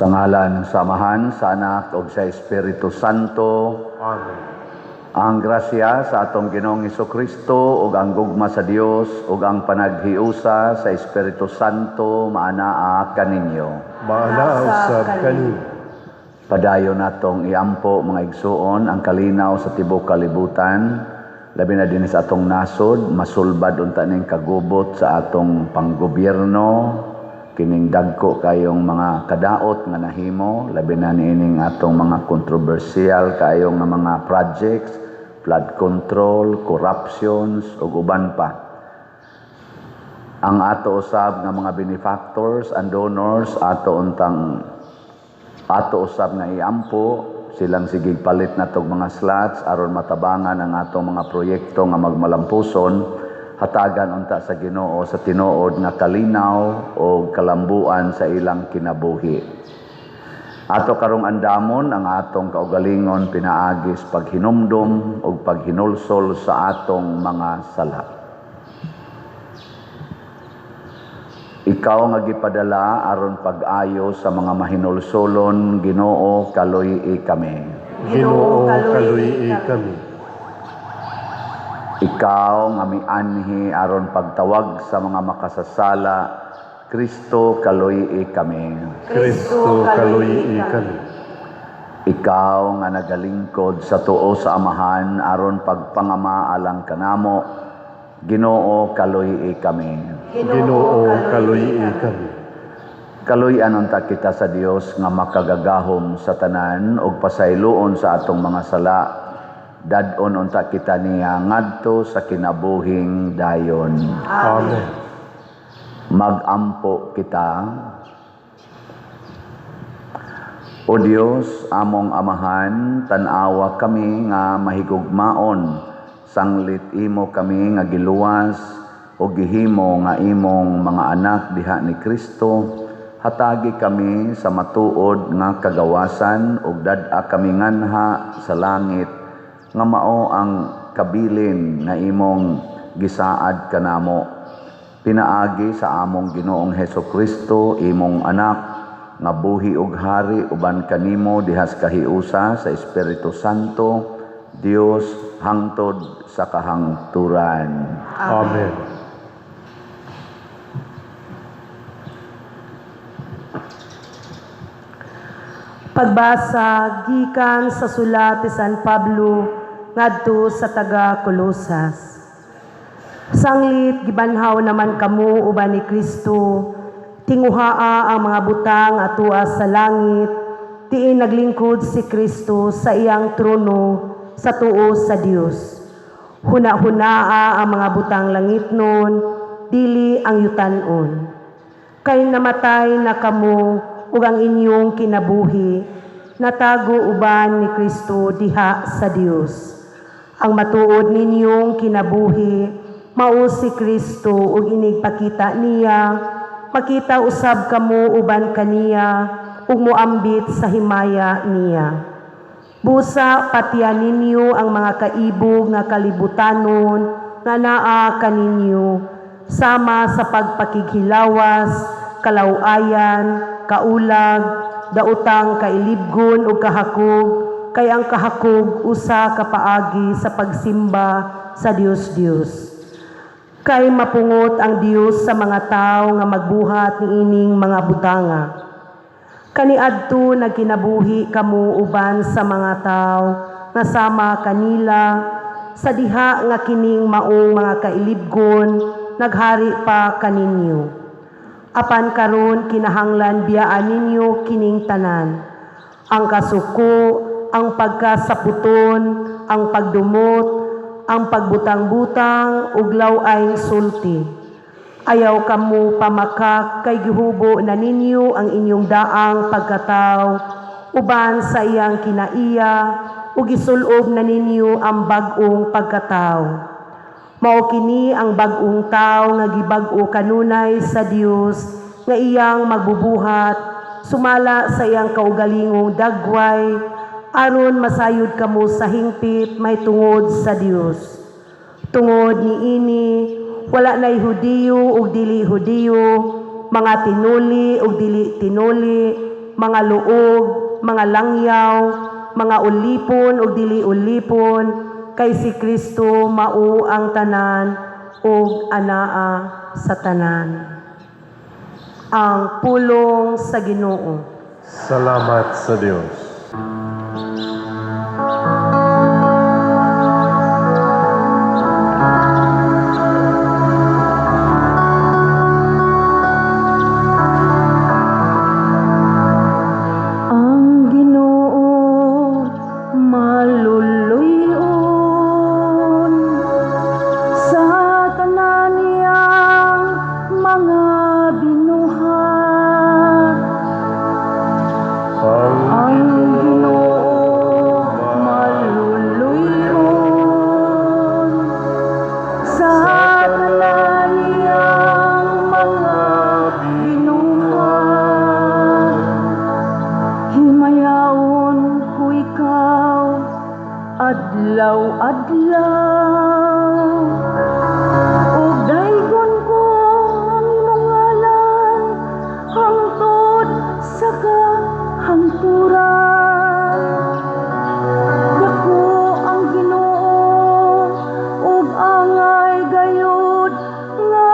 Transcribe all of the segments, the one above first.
Sa ngalan ng samahan, sa Anak o sa Espiritu Santo. Amen. Ang grasya sa atong Ginoong Hesukristo ug ang gugma sa Dios ug ang panaghiusa sa Espiritu Santo maanaa kaninyo. Maanaa usab kaninyo. Padayon natong iampo mga igsuon ang kalinaw sa tibuok kalibutan, labi na din sa atong nasod, masulbad unta ning kagubot sa atong panggobyerno, kining dagko kayong mga kadaot nga nahimo, labi na niining atong mga kontrobersyal kayong nga mga projects, flood control, corruptions ug uban pa. Ang ato usab nga mga benefactors and donors ato usab nga iampo silang sigig palit natog mga slots aron matabangan ang atong mga proyekto nga magmalampuson, hatagan unta sa Ginoo sa tinuod nga kalinaw o kalambuan sa ilang kinabuhi. Ato karong andamon ang atong kaugalingon pinaagis paghinumdum o paghinulsol sa atong mga sala. Ikaw nga gipadala aron pag-ayo sa mga mahinulsolon, Ginoo kaluy-i kami. Ginoo kaluy-i kami. Ikaw nga mianhi aron pagtawag sa mga makasasala, Kristo kaluy-i kami. Kristo kaluy-i kami. Ikaw nga nagalingkod sa tuo sa Amahan aron pagpangama alang kanamo, Ginoo kaluy-i kami. Ginoo kaluy-i kami. Kaluy-an unta kita sa Dios nga makagagahom sa tanan ug pasayloon sa atong mga sala. Dadon unta kita niya ngadto sa kinabuhing dayon. Amen. Magampo kita. O Dios, among Amahan, tan-awa kami nga mahigugmaon, sanglit imo kami nga giluwas o gihimo nga imong mga anak diha ni Kristo. Hatagi kami sa matuod nga kagawasan ug dad-a kami nganha sa langit nga mao ang kabilin nga imong gisaad kanamo. Pinaagi sa among Ginoong Hesukristo, imong anak, nga buhi ug hari uban kanimo dihas kahiusa sa Espiritu Santo, Dios hangtod sa kahangturan. Amen. Pagbasa gikan sa sulat ni San Pablo ngadto sa taga Colosas. Sanglit gibanhaw naman kamo uban ni Kristo, tinguhaa ang mga butang atua sa langit, tiin naglingkod si Kristo sa iyang trono sa tuo sa Dios. Huna-hunaa ang mga butang langitnon, dili ang yutanon. Kay namatay na kamo ug ang inyong kinabuhi, natago uban ni Kristo diha sa Dios. Ang matuod ninyong kinabuhi, mao si Kristo ug inigpakita niya, makita usab kamo uban kaniya ug moambit sa himaya niya. Busa patian ninyo ang mga kaibog nga kalibutanon nga naa kaninyo, sama sa pagpakighilawas, kalawayan, kaulag, daotang kailibgon o kahakog, kay ang kahakog usa ka paagi sa pagsimba sa Dios. Kay mapungot ang Dios sa mga tao nga magbuhat niining mga butanga. Kaniadto nagkinabuhi kamo uban sa mga tao nga sama kanila sa diha nga kining maong mga kailibgon naghari pa kaninyo. Apan karon kinahanglan biyaan ninyo kining tanan, ang kasuko, ang pagkasaputon, ang pagdumot, ang pagbutang-butang ug law-ay sulti. Ayaw kamo pamakak kay gihubo na ninyo ang inyong daang pagkatao uban sa iyang kinaiya ug gisulob na ninyo ang bag-ong pagkatao. Mao kini ang bag-ong tao nga gibag-o kanunay sa Dios nga iyang magbubuhat sumala sa iyang kaugalingong dagway aron masayod kamo sa hingpit may tungod sa Dios. Tungod niini wala nay Hudiyo ug dili Hudiyo, mga tinuli ug dili tinuli, mga luog, mga langyaw, mga ulipon o dili ulipon, kay si Kristo mao ang tanan ug anaa sa tanan. Ang pulong sa Ginoo. Salamat sa Diyos. Ang Ginoo maluluyon sa tanan niyang mga binuhat. Ang Ginoo maluluyon sa tanan niyang mga binuhat. Himayaon ko ikaw, adlaw-adlaw. Ug daygon ko ang imong ngalan, hangtod sa kahangturan. Dako ang Ginoo, ug angay gayud nga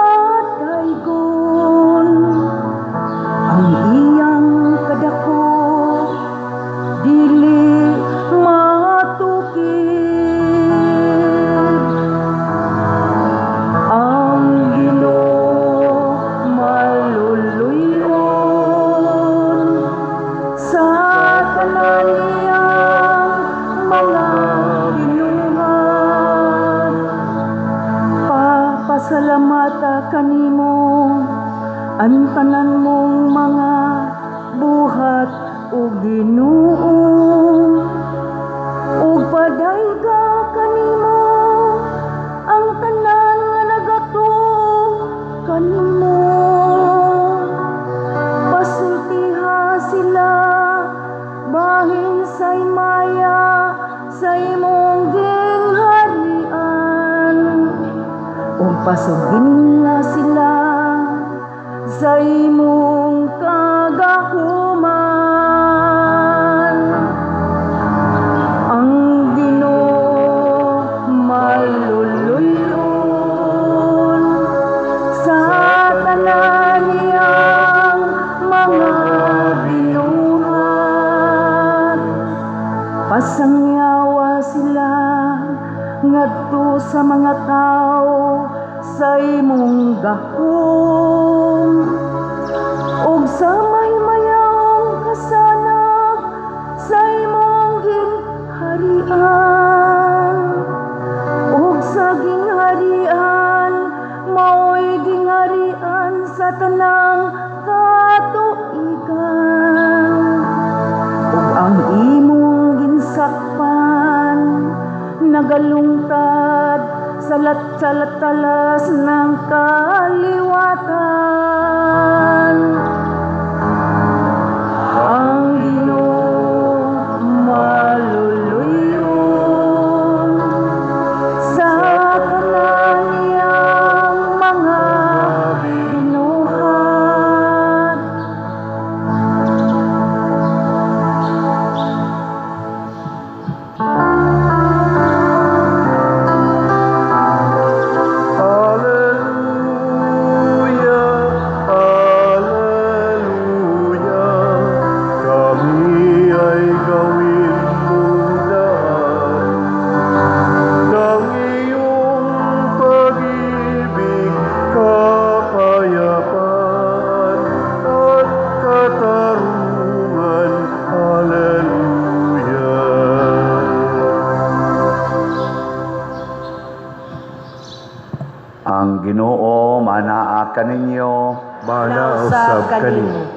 daygon. Ang iyang kadako dili matukid. Ang Ginoo maluluyon sa tanan niyang mga binuhat. Papasalamata kanimo ang tanan mong mga buhat o Ginoo, ug padayga kanimo ang tanan nga nagatuo kanimo. Pasultiha sila bahin sa imaya sa imong gingharian, ug pasugin nila sila sa imong kagahuman. Ang Ginoo maluluyon sa tanan niyang mga binuhat. Pasangyawa sila ngadto sa mga tao sa imong gahom, ug sa maymayong kasanag sa imong gingharian. Ug sa gingharian mao'y gingharian sa tanang katuigan. Ug ang imong ginsakpan nagalungtad sa talas ng kaliwatan. Ang Ginoo maluluyon sa tanan niyang mga binuhat. Ang Ginoo manaa kaninyo. Manausab kanimo.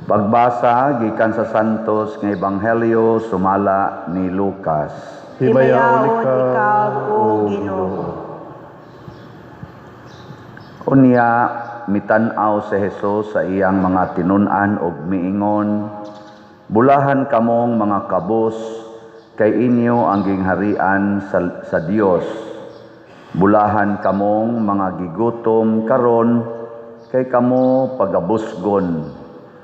Pagbasa gikan sa Santos nga Ebanghelyo sumala ni Lucas. Himayaon ikaw, o O Ginoo. Unya mitan-aw si Jesus sa iyang mga tinun-an ug miingon, bulahan kamong mga kabus, kay inyo ang gingharian sa Dios. Bulahan kamong mga gigutom karon, kay kamo pagabusgon.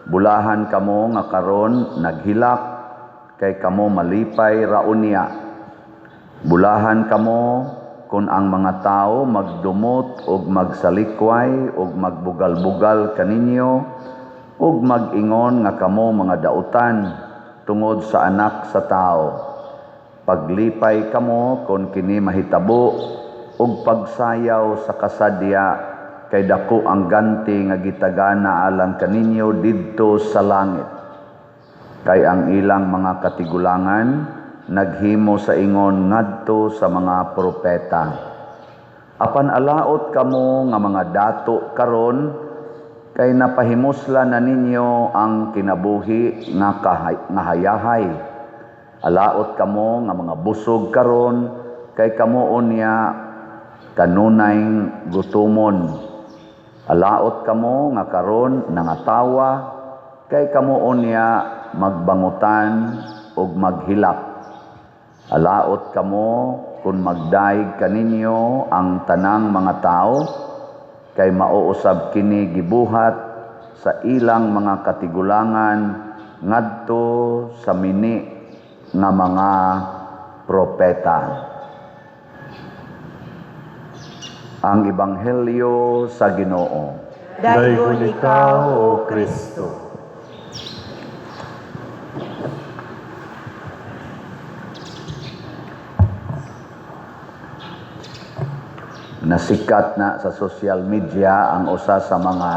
Bulahan kamo nga karon naghilak, kay kamo malipay raunia. Bulahan kamo kung ang mga tao magdumot og magsalikway og magbugal-bugal kaninyo og mag-ingon nga kamo mga dautan tungod sa anak sa tao. Paglipay kamo kung kini mahitabo og pagsayaw sa kasadya, kay dako ang ganti nga gitagana alang kaninyo didto sa langit. Kay ang ilang mga katigulangan naghimo sa ingon ngadto sa mga propeta. Apan alaot kamo nga mga dato karon, kay napahimusla na ninyo ang kinabuhi nga hayahay. Alaot kamo nga mga busog karon, kay kamo unya kanunay gutumon. Alaot kamo nga karon nangatawa, kay kamo unya magbangutan ug maghilak. Alaot kamo kung magdaig kaninyo ang tanang mga tao, kay mauusab kini gibuhat sa ilang mga katigulangan ngadto sa mini nga mga propeta. Ang Ebanghelyo sa Ginoo. Daygon ikaw, O Kristo. Nasikat na sa social media ang usa sa mga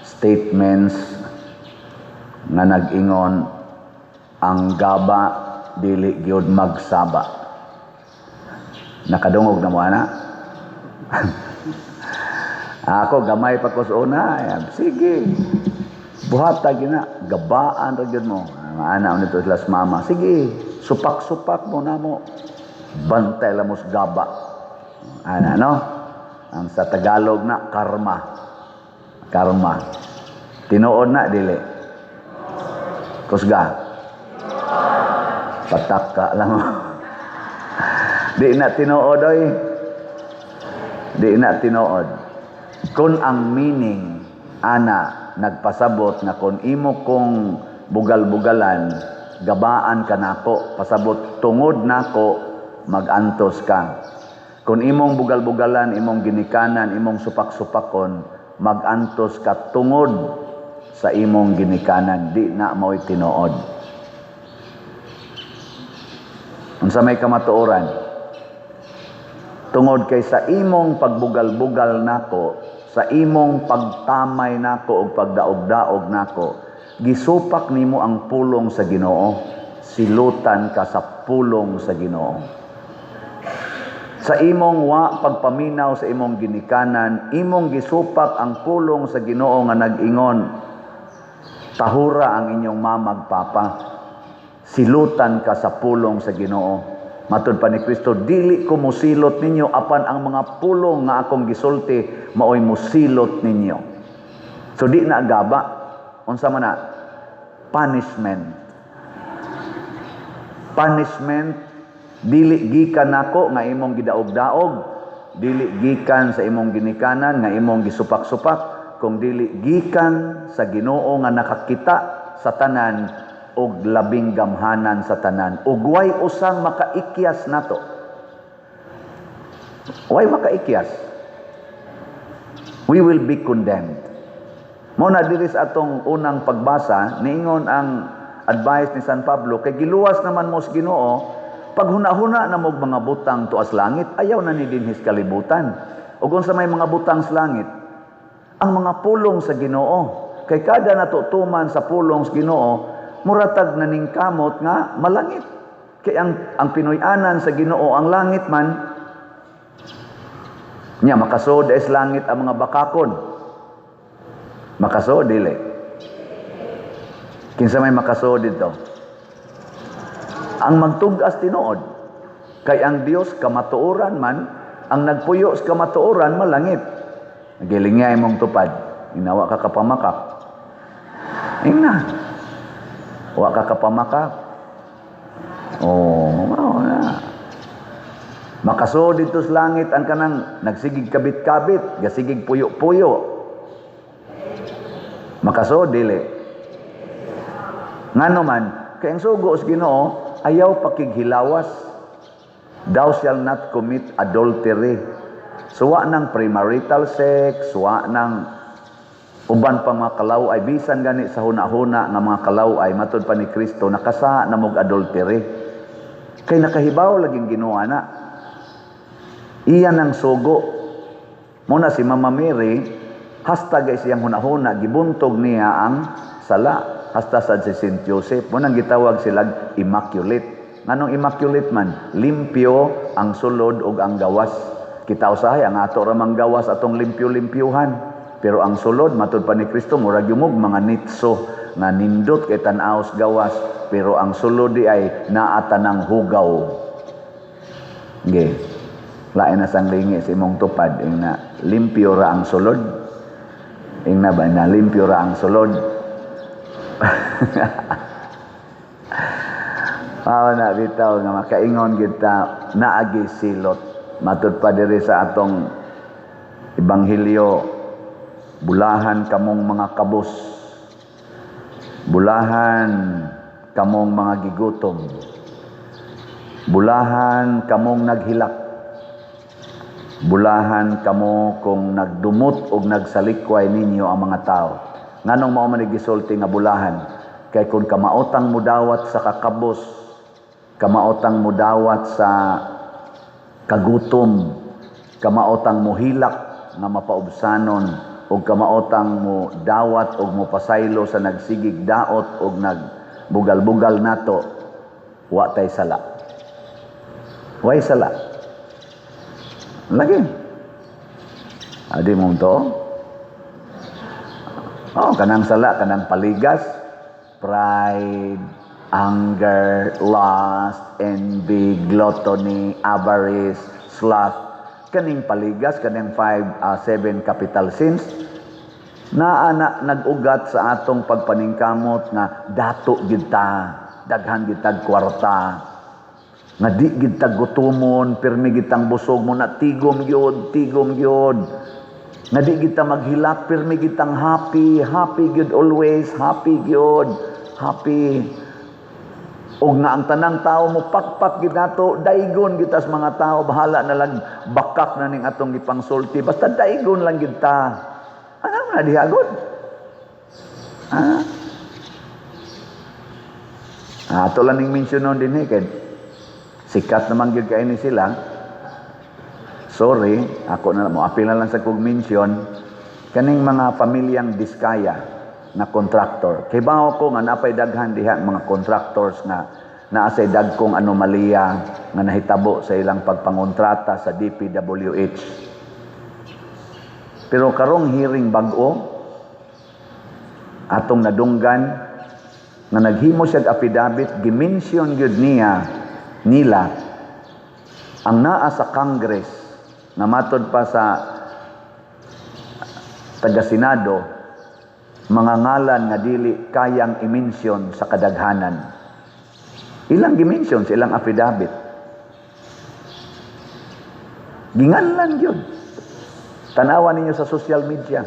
statements nga nag-ingon ang gaba dili gyud magsaba. Nakadungog na mo ana? Ako gamay pa ko sa una, sige. Buhata gina, gabaan ra gyud mo. Ana nito sila sa mama. Sige, supak-supak mo na mo. Bantay la mo sa gaba. Ana no? Ang sa Tagalog na karma. Karma. Tinuod na dili. Kusga. Patak ka lang. Di na tinuod oy. Di na tinuod. Kung ang meaning ana nagpasabot na kung imo kong bugal-bugalan, gabaan ka nako, pasabot tungod nako, magantos ka. Kung imong bugal-bugalan, imong ginikanan, imong supak-supakon, magantos ka tungod sa imong ginikanan, di na mo'y tinuod. Unsa may kamatuoran? Tungod kay sa imong pagbugal-bugal nako, sa imong pagtamay nako o pagdaog-daog nako, gisupak nimo ang pulong sa Ginoo, silutan ka sa pulong sa Ginoo. Sa imong pagpaminaw sa imong ginikanan, imong gisupak ang pulong sa Ginoo nga nag-ingon, tahura ang inyong mamag papa, silutan ka sa pulong sa Ginoo. Matud pa ni Kristo, dili ko musilot ninyo apan ang mga pulong nga akong gisulti maoy musilot ninyo. So di na gaba, unsa man na? Punishment. Punishment dili gikan nako nga imong gidaog-daog, dili gikan sa imong ginikanan nga imong gisupak-supak, kung dili gikan sa Ginoo nga nakakita sa tanan og labing gamhanan sa tanan, ug way usang makaikyas nato. Way makaikyas. We will be condemned. Mo na diri sa atong unang pagbasa, niingon ang advice ni San Pablo, kay giluwas naman mo sa Ginoo, pag huna-huna na mo mga butang tuas langit, ayaw na ni dinhis kalibutan. O kung sa may mga butang sa langit, ang mga pulong sa Ginoo. Kay kada natutuman sa pulong sa Ginoo, muratag na ning kamot nga malangit. Kay ang Pinoy-anan sa Ginoo, ang langit man, nya makasod es langit ang mga bakakon. Makasod dili. Kinsa may makasod dito? Ang magtugas tinuod, kay ang Dios kamatuoran man, ang nagpuyo sa kamatuoran malangit. Nagilingay mong tupad, inawa ka kapamakak. Ingna. Wa ka kapamakak. Na. Makasod dito sa langit ang kanang nagsigig kabit-kabit, gasigig puyo-puyo. Makasod dili. Ngano man, kay ang sugo sa Ginoo ayaw pakighilawas. Thou shall not commit adultery. So wa nang premarital sex, wa nang uban pang mga kalaway, bisan gani sa huna-huna nga mga kalaway matud pa ni Kristo nakasa na mog adultery. Kay nakahibaw laging Ginoo ana. Iyan ang sugo. Muna si Mama Mary, hasta guys siyang huna-huna gibuntog niya ang sala. Hasta sa si Saint Joseph, munang gitawag silang immaculate. Nganong immaculate man? Limpyo ang sulod ug ang gawas. Kita usahay ang ato ramang gawas atong limpyo-limpyuhan. Pero ang sulod matud pa ni Kristo murag yumog mga nitso nga nindot kay tan-aos gawas, pero ang sulod di ay naa tanang hugaw. Okay. Lain na sang lingi sa imong tupad ing na limpyo ra ang sulod. Ing na ba na limpyo ra ang sulod. Na bitaw nga makaingon kita naagi silot matud pa diri sa atong ebanghelyo, bulahan kamong mga kabus, bulahan kamong mga gigutom, bulahan kamong naghilak, bulahan kamo kung nagdumot og nagsalikway ninyo ang mga tao. Nganong mao man gisulti nga bulahan? Kay kung kamaotang mudawat sa kakabos, kamaotang mudawat sa kagutom, kamaotang muhilak nga mapaubsanon, o kamaotang mo dawat o mo pasaylo sa nagsigig daot o nagbugal-bugal nato, wa tay sala. Way sala. Lagi. Adi mo to? Kanang sala, kanang paligas, pride, anger, lust, envy, gluttony, avarice, sloth, kaning paligas, kaning 7 capital sins, na nag-ugat sa atong pagpaningkamot nga dato gid ta, daghan gid tag kwarta, nga di gid tag gutumon, pirmi gid tang busog mo na tigom gyud. Nga di kita maghilak, pirmi kitang happy good always, happy good, happy. O nga ang tanang tao mo, pakpak ginato, daigon kita sa mga tao, bahala na lang, bakak na ning atong ipangsulti, basta daigon lang kita. Ano nga dihagod? Ato lang ning mensyonon din kay sikat naman gyud kay ni sila. Sorry, ako na mo apil na lang sa kog mention kaning mga pamilyang Diskaya na contractor. Kay bawo ko nga napay daghan diha mga contractors nga naa say dagkong anomalya nga nahitabo sa ilang pagpangontrata sa DPWH. Pero karong hearing bag-o atong nadunggan nga naghimo siya affidavit, gimension gyud nila ang naa sa Congress na matod pa sa taga-Senado, mga ngalan nga dili kayang i-mention sa kadaghanan. Ilang gi-mention sa ilang affidavit. Ginganlan yun. Tanawan ninyo sa social media.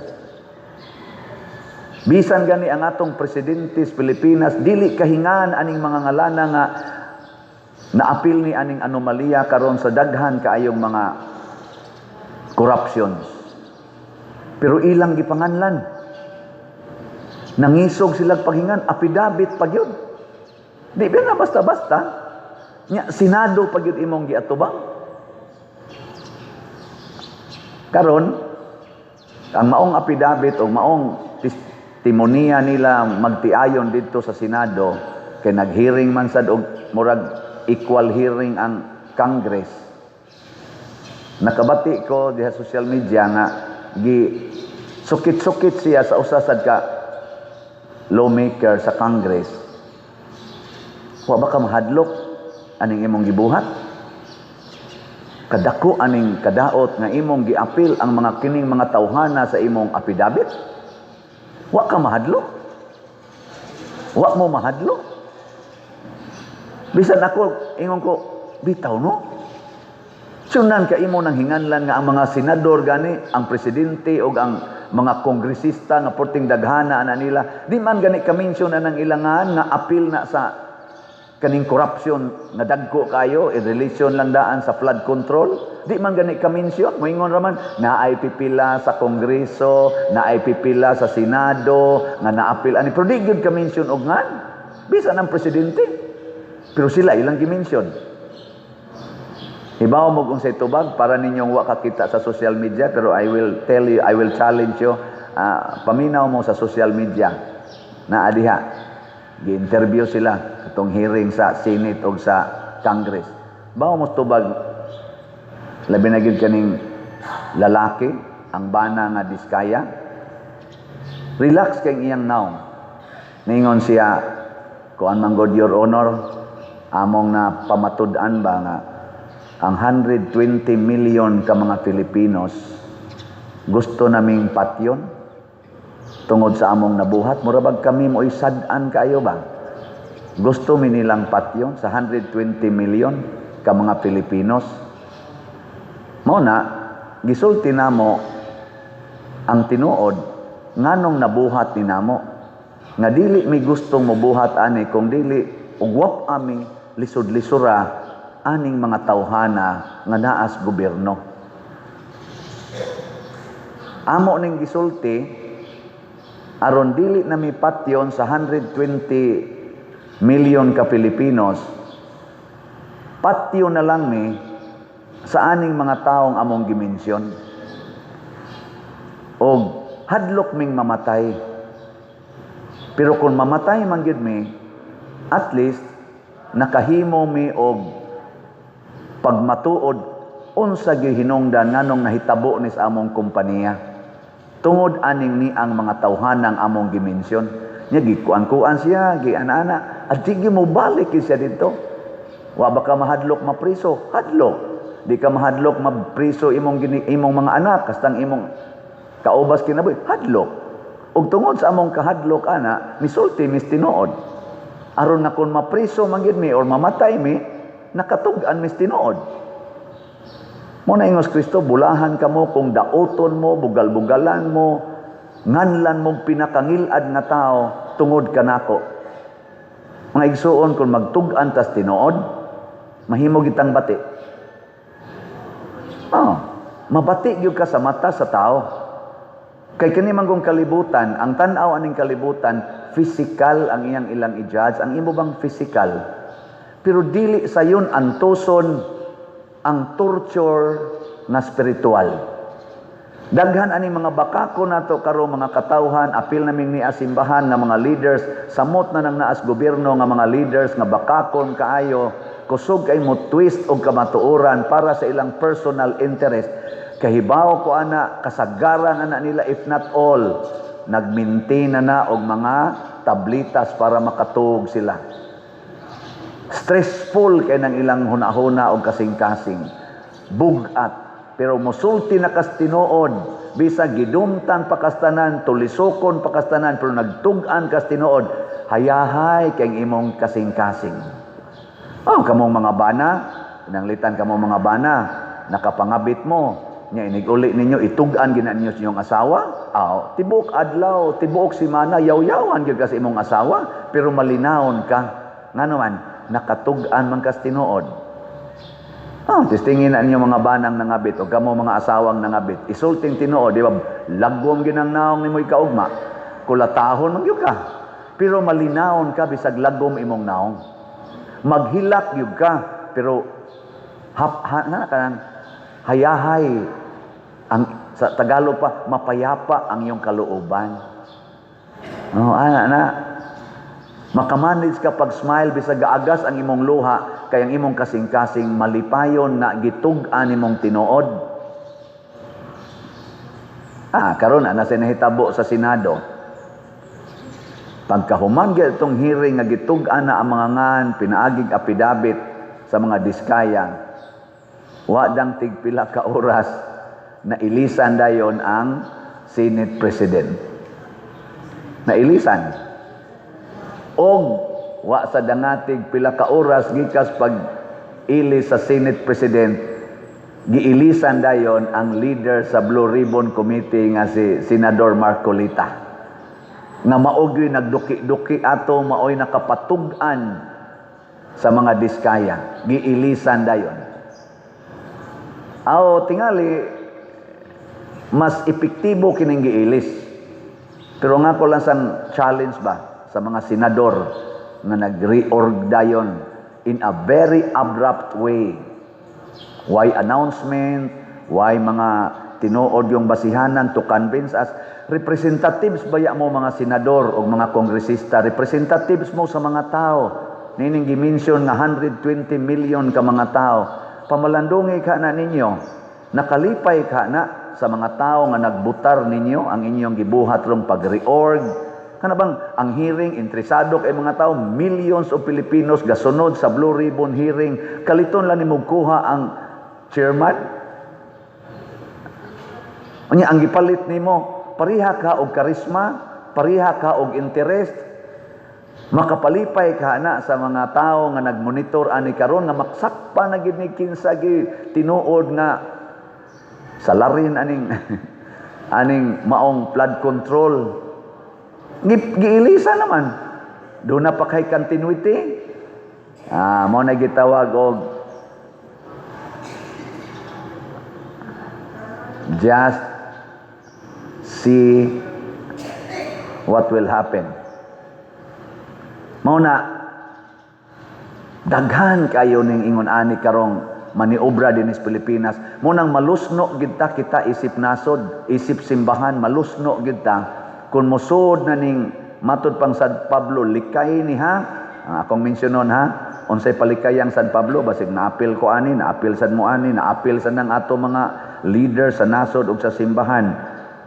Bisan gani ang atong presidente sa Pilipinas, dili kahingan aning mga ngalana nga naapil ni aning anomalya karon sa daghan kaayong mga corruptions. Pero ilang gipanganlan. Nangisog sila paghingan, affidavit pag yun. Di ba na basta-basta? Senado pag yun imong giatubang. Karon, ang maong affidavit o maong testimonya nila magtiayon dito sa Senado, kay nag-hearing man sad og murag equal hearing ang Congress. Nakabati ko diha social media nga sukit-sukit siya sa usasad ka lawmaker sa Congress. Wa ba ka mahadlok aning imong gibuhat? Kadako aning kadaot nga imong giapil ang mga kining mga tawhana sa imong affidavit? Wa ka mahadlok? Wa mo mahadlok? Bisan ako ingon ko bitaw no? Sunan ka imo nang hinganlan nga ang mga senador gani, ang presidente o ang mga kongresista nga porting daghana na nila, di man gani ka-mention na ng ilangan nga apil na sa kaning corruption nga dagko kayo, in relation lang daan sa flood control, di man gani ka-mention, moingon raman, naay pipila sa Kongreso, naay pipila sa Senado, nga naapil, ani, pero di gyud ka-mention og ngan, bisan ang presidente, pero sila ilang gi-mention. Hibaw mo kung sa itubag, para ninyong wa kakita sa social media, pero I will tell you, I will challenge you, paminaw mo sa social media, na adiha, gi-interview sila, itong hearing sa Senate o sa Congress. Bawa mo tubag, labi na gid kaning lalaki, ang bana nga Diskaya, relax kay iyang naong. Ningon siya, kuan man God your honor, among na pamatud-an ba nga, ang 120 million ka mga Filipinos, gusto naming patyon, tungod sa among nabuhat, murabag kami mo sad-an kayo ba? Gusto mi nilang patyon sa 120 million ka mga Filipinos. Mao na, gisulti namo ang tinuod, nganong nabuhat ni namo, nga dili mi gustong mabuhat ani, kung dili, ugwap ami lisod-lisura, aning mga tawhana nga naas gobyerno. Amo ning gisulti, aron dili na mi patyon sa 120 million ka Pilipinos, patyo na lang mi sa aning mga taong among gimensyon. Og hadlok ming mamatay. Pero kung mamatay man gyud mi, at least nakahimo mi og pagmatuod unsa gyud hinungdan nganong nahitabo ni sa among kompanya. Tungod aning ni ang mga tawhanang among gimensyon. Nya gikuan-kuan siya, giana-ana, at di mo balik siya dito. Wa ba ka mahadlok mapriso? Hadlok. Di ka mahadlok mapriso imong mga anak, kastang imong kaubas kinabuhi. Hadlok. Ug tungod sa among kahadlok ana, misulti mis tinuod. Aron na kung mapriso man gyud mi or mamatay mi, nakatug-an mis tinuod. Mo na ingos Kristo, bulahan ka mo kung daoton mo, bugal-bugalan mo, nganlan mo pinakangilad nga tao, tungod ka nako. Mga igsuon, kung magtug-an tas tinuod, mahimo gitang bati. Mabati gyud ka sa mata sa tao. Kay kini manggong kalibutan, ang tan-aw aning kalibutan, physical ang iyang ilang i-judge, ang imo bang physical? Pero dili sa yun antuson ang torture na spiritual. Daghan ani mga bakako nato karo mga katawhan, apil naming ni asimbahan nga mga leaders, samot na nang naas gobyerno nga mga leaders nga bakakon kaayo, kusog kay mo twist og kamatuoran para sa ilang personal interest. Kahibaw ko ana, kasagaran ana nila if not all, nagminti na og mga tablitas para makatuog sila. Stressful kay nang ilang hunahuna o kasing-kasing. Bugat. Pero musulti na kastinuod. Bisa gidumtan pakastanan, tulisokon pakastanan, pero nagtug-an kastinuod. Hayahay kay imong kasing-kasing. Kamong mga bana, nanglitan kamong mga bana, nakapangabit mo. Nya iniguli ninyo, itug-an gina ninyo sa inyong asawa. Tibok adlaw, tibok simana, yaw-yawan gyud ka sa imong asawa, pero malinawon ka. Nga naman, nakatug-an man kas tinuod. Tistingin na ninyo mga banang nangabit o kamo mga asawang nangabit. Isulting tinuod, di ba? Lagwom ginang naong nimoy kaugma. Kulatahon man gyud ka. Pero malinawon ka bisag lagom imong naong. Maghilak gyud ka, pero hayahay ang sa Tagalog pa, mapayapa ang iyong kalooban. Makamanage ka pag smile bisag gaagas ang imong luha kay ang imong kasing-kasing malipayon na gitug-an imong tinuod. Karon na sinahitabo sa Senado. Pagkahuman gyud itong hearing nga gitug-an na ang mga ngan pinaagig apidabit sa mga Diskaya. Wa dang tigpila ka oras na ilisan dayon ang Senate President. Na ilisan. Og wa sa dangatig pila ka oras gikas pag ili sa Senate President, giilisan dayon ang leader sa Blue Ribbon Committee nga si Senador Marcolita. Nga maogy nagduki-duki ato, maoy nakapatug-an sa mga diskaya. Giilisan dayon. Tingali, mas epektibo kining giilis. Pero nga ko lang sa challenge ba sa mga senador nga nag-reorg dayon in a very abrupt way. Why announcement? Why mga tinuod yung basihanan to convince us? Representatives baya mo mga senador o mga kongresista, representatives mo sa mga tao. Nining gi-mention nga 120 million ka mga tao. Pamalandungi ka na ninyo. Nakalipay ka na sa mga tao nga nagbutar ninyo ang inyong gibuhat rong pag-reorg. Kana bang ang hearing, interesado kay mga tao, millions of Filipinos gasunod sa Blue Ribbon hearing, kaliton lang ni magkuha ang chairman. Unya ang gipalit nimo, pariha ka og karisma, pariha ka og interest, makapalipay ka na sa mga tao nga nagmonitor ani karon nga maksakpa na gid ni kinsa gi tinuod nga salarin aning aning maong flood control. Giilisa naman. Doon na pa kay continuity. Mo na gitawag og just see what will happen. Mao na daghan kayo ning ingon ani karong maniobra din sa Pilipinas. Mo nang malusno gid ta kita isip nasod, isip simbahan, malusno gid ta kun mosud na ning matud pang San Pablo likay ni ha. Akong mensyonon ha, unsay palikayang San Pablo basig naapil ko ani, naapil sad mo ani, naapil sad nang ato mga leader sa nasod ug sa simbahan.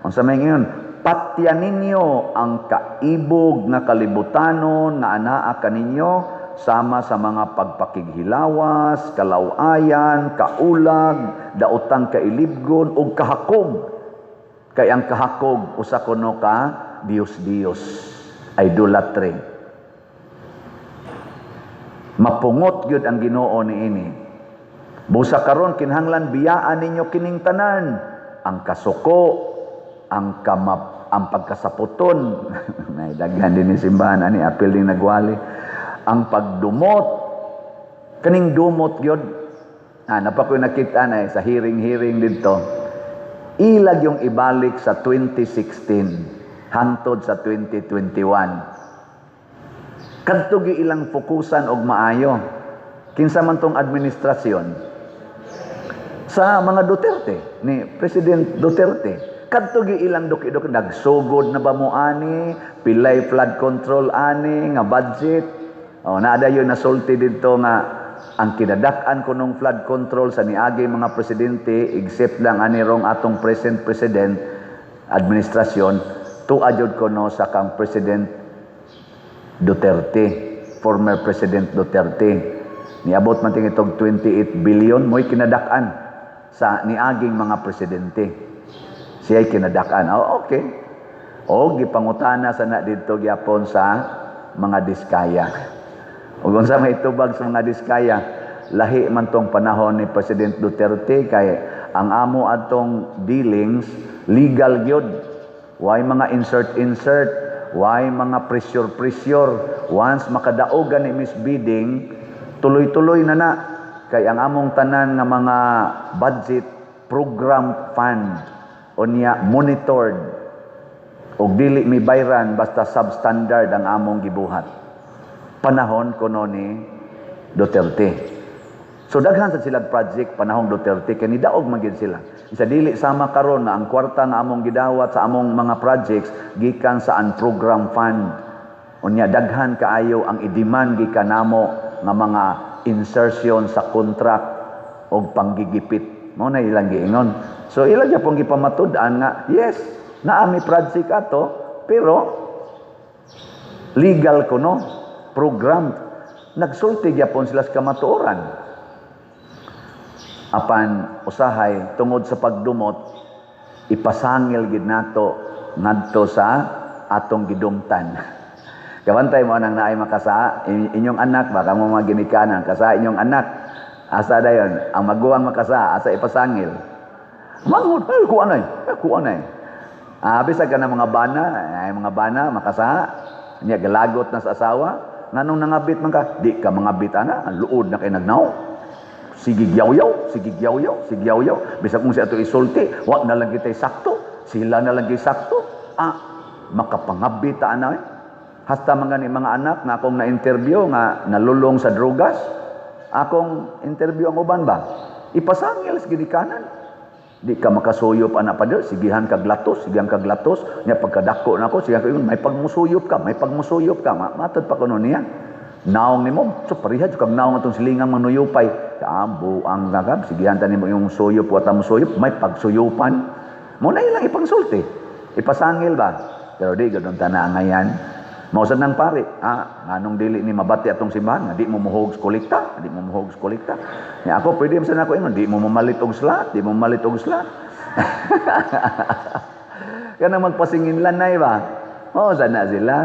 Unsa may ngayon? Patyan ninyo ang kaibog nga kalibutanon nga anaa kaninyo sama sa mga pagpakighilawas, kalawayan, kaulag, daotang kailibgon ug kahakog. Kay ang kahakog usa kuno ka Dios-Dios, idolatry. Mapungot gyud ang Ginoo niini. Busa karon kinahanglan biyaan ninyo kining tanan, ang kasuko, ang pagkasaputon, nay daghan din ni simbahan ani apil din nagwali, ang pagdumot, kaning dumot gyud. Napakoy nakita na sa hearing dito. Ilag yung ibalik sa 2016 hangtod sa 2021. Kadto gi ilang fokusan og maayo. Kinsa man tong administrasyon sa mga Duterte ni President Duterte. Kadto gi ilang dukidok nagsugod na ba mo ani, pilay flood control ani nga budget. Naadayon nasulti dito nga ang kinadak-an ko nung flood control sa niagi mga presidente, except lang anirong atong present president administrasyon, tuadyod ko no sa kang President Duterte, former President Duterte. Niabot man ting itong 28 billion, mo'y kinadak-an sa niaging mga presidente. Siya'y kinadak-an. Okay. Gipangutana sa na dito gyapon sa mga diskaya. Ug unsa may tubag sa mga diskaya, lahi man tong panahon ni President Duterte kay ang amo atong dealings legal gyud. Why mga insert, why mga pressure. Once makadaogan ni misbidding, tuloy-tuloy na kay ang among tanan nga mga budget program fund unya monitored ug dili mi bayran basta substandard ang among gibuhat. Panahon kuno ni Duterte. So daghan sa sila project panahong Duterte kay nidaog man gid sila. Isa dili sama karon na ang kwarta nga among gidawat sa among mga projects gikan sa unprogram fund. Unya daghan kaayo ang i-demand gikan namo nga mga insertion sa contract o panggigipit. Mao na ilang giingon. So ilang gyapon gipamatud-an nga yes, naami project ato pero legal kuno. Program. Nagsulti gyapon sila sa kamatuoran. Apan usahay tungod sa pagdumot, ipasangil gid nato ngadto sa atong gidumtan. Kabantay mo nang naay makasa inyong anak baka mo maginikanan kasa inyong anak Asa dayon, ang maguwang makasa, asa ipasangil. Mangon, ay, kuanay. Bisag ka ng mga bana, makasa, niya galagot na sa asawa, nganong nangabit man ka, di ka mangabit ana, ang luod na kay nagnaw. Sige gyaw-yaw. Bisag kung siya ito isulti, wag na lang kita'y sakto, sila na lang kita'y sakto. Makapangabit ana eh. Hasta mga ni mga anak nga akong na-interview nga nalulong sa drugas, akong interview ang uban ba? Ipasangil sa ginikanan. Di ka makasuyop anak pa doon, sigihan kag latos. Nya pagkadako na ako, sigihan ko yun, may pagmusuyop ka. Matod pa ko niya. Naong ni mo, so parihad, kag naong itong silingang manuyupay. Buang nagab, sigihan tanin mo yung suyop, wata mo suyop, may pagsuyupan. Muna ilang ipangsulti. Ipasangil ba? Pero di, ganun tana ngayon. Mausad ng pare, anong dili ni mabati atong simbahan, di mo muhog kolekta. Nga ako, pwede mo sana ako yun, di mo mamalit og slat. Kaya magpasingin lanay ba? Sana sila.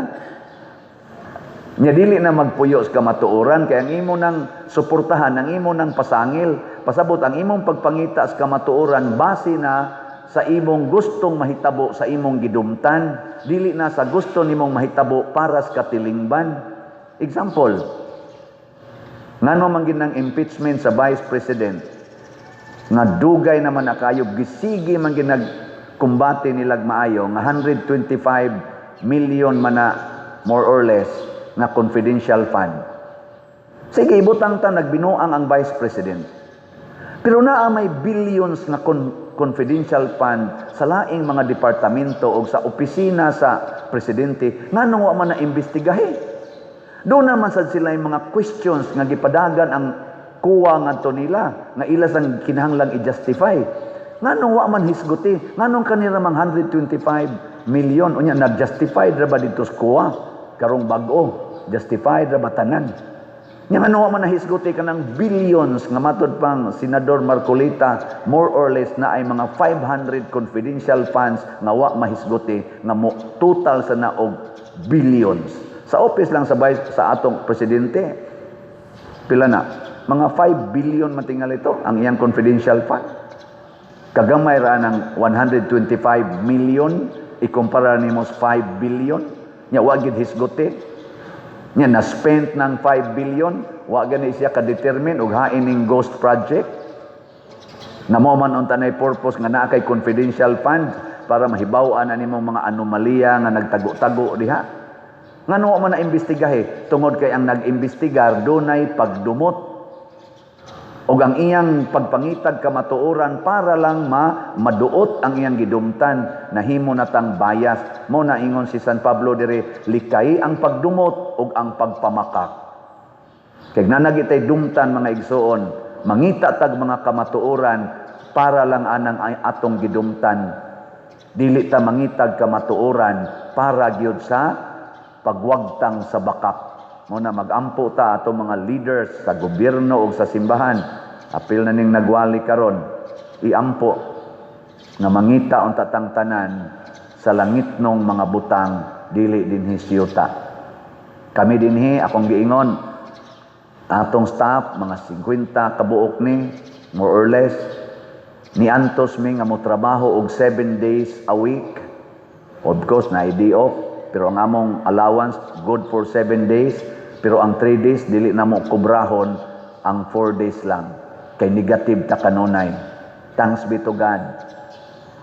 Nya dili na magpuyo sa kamatuoran, kaya ang imo nang suportahan, ang imo nang pasangil, pasabot ang imong pagpangita sa kamatuoran, base na sa imong gustong mahitabo sa imong gidumtan, dili na sa gusto nimong mahitabo para sa katilingban. Example, ngano man ginang impeachment sa Vice President, nga dugay naman na kayo, gisigi man ginagkumbate nilag maayo, nga 125 million man na, more or less, nga confidential fund. Sige, ibutang ta, nagbinuang ang Vice President. Pero naa may billions na confidential fund sa laing mga departamento o sa opisina sa presidente, nga nung wa man na imbestigahe. Doon naman sad sila yung mga questions nga gipadagan ang kuwa nga to nila, nga ilas ang kinahanglang i-justify. Nga nung wa man hisguti, nga nung kanira mang 125 million, unya nag-justified ra ba dito sa kuwa? Karong bag-o, justified ra ba tanan? Nga ano man nahisguti ka ng billions nga matod pang Senador Marcolita, more or less na ay mga 500 confidential funds nga wa mahisguti nga mo total sa naog billions. Sa office lang sa atong presidente, pila na? Mga 5 billion matingal ito ang iyang confidential fund. Kagamay ra ng 125 million ikumpara nimo sa 5 billion. Nya wa gid hisguti. Nya na-spent ng 5 billion, wa gani siya ka-determine og hain ning ghost project. Na mo man unta nay purpose nga naa kay confidential fund para mahibaw-an na nimong mga anomalya nga nagtago-tago diha. Ngano man na imbestigahe tungod kay ang nag-imbestigar dunay pagdumot og ang iyang pagpangitag kamatuoran para lang maduot ang iyang gidumtan, nahimo natang bias. Mo na ingon si San Pablo dire, likay ang pagdumot ug ang pagpamakak. Kay nanagitay dumtan mga igsoon, mangita tag mga kamatuoran para lang anang atong gidumtan. Dili ta mangitag kamatuoran para gyud sa pagwagtang sa bakak. Muna magampo ta atong mga leaders sa gobyerno o sa simbahan. Apil na ning nagwali karon, iampo nga mangita ang tatang tanan sa langitnong mga butang dili dinhi siyuta. Kami dinhi akong giingon atong staff mga 50 kabuok ni more or less ni antos mi nga mo trabaho og 7 days a week. Of course na day off, pero ang among allowance good for 7 days. Pero ang 3 days, dili na mo kubrahon ang 4 days lang. Kay negative ta kanunay. Thanks be to God.